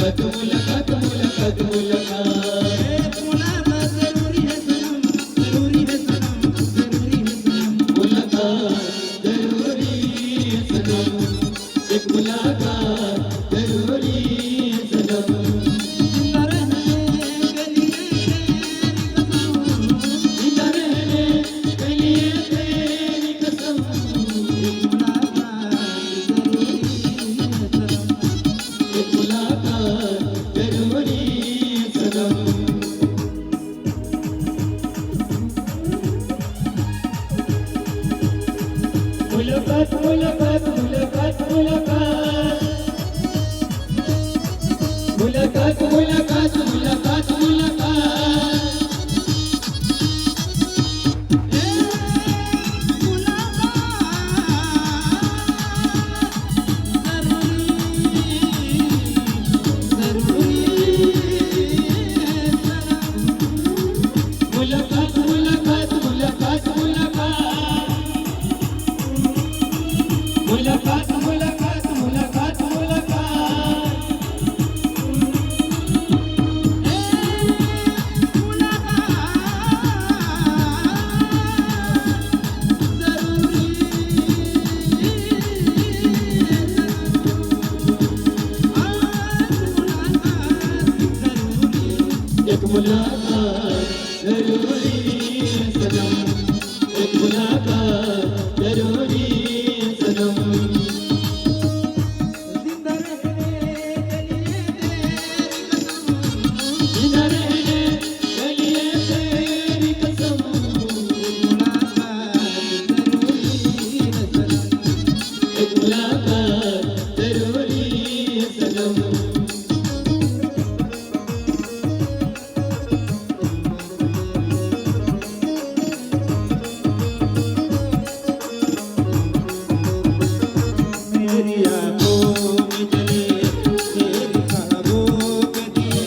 मुलाकात मुलाकात मुलाकात मुलाकात जरूरी है सनम, जरूरी है सनम, जरूरी है सनम, मुलाकात जरूरी है सनम, एक मुलाकात जरूरी है सनम। जिंदा रहने के लिए जिंदा रहने के लिए तेरी कसम, एक मुलाकात जरूरी है सनम, मुलाकात मुलाकात मुलाकात मुलाकात मुलाकात मुलाकात मुलाकात मुलाकात मुलाकात एक मुलाकात जरूरी है सनम, एक मुलाकात जरूरी है सनम। जिंदा रहने के लिए तेरी कसम, एक मुलाकात जरूरी है सनम। मेरी आँखों में जले तेरी ख्वाबों के दिए,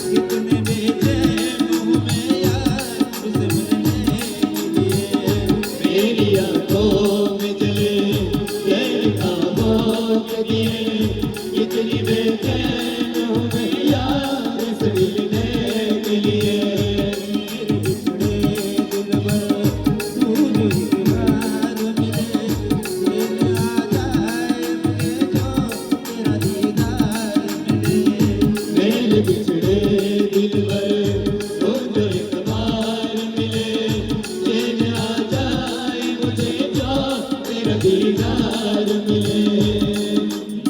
कितने बेचैन हूँ मैं यार तुझसे मिलने के लिए। मेरी आँखों में जले तेरी ख्वाबों के दिए, कितनी बेचैन हूँ मैं यार तुझसे मिलने के लिए। मेरे बिछड़े दिल पर तू जो एक बार मिले, मेरे आ जाए मुझे जो तेरा दीदार मिले। मेरे बिछड़े दिल पर तू जो एक बार मिले, मेरे आ जाए मुझे जो तेरा दीदार मिले।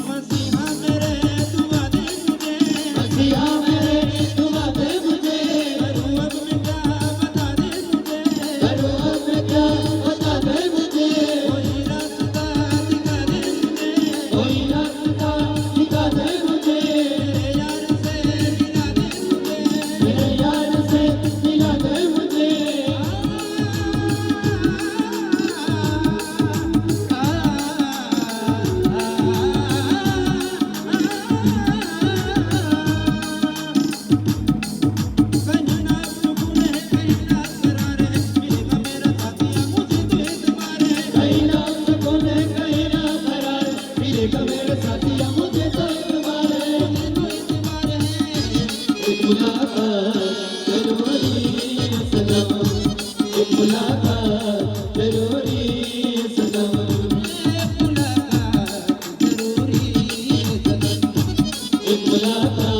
मसीहा मेरे दुआ दे मुझे, मसीहा मेरे दुआ दे मुझे, करूँ अब मैं क्या बता दे मुझे, करूँ अब मैं क्या बता दे मुझे। कोई रास्ता दिखा दे मुझे, कोई रास्ता दिखा दे मुझे, मेरे यार से मिला दे मुझे, मेरे यार से मिला दे मुझे। कहीं ना सुकून है, कहीं ना करार है, मिलेगा मेरा साथिया मुझे तो एतबार है। कहीं ना सुकून है, कहीं ना करार, मिलेगा मेरा साथिया मुझे तो एतबार है, मुझे तो एतबार है। एक मुलाकात जरूरी है सनम, एक मुलाकात जरूरी है सनम, एक मुलाकात जरूरी है सनम, एक मुलाकात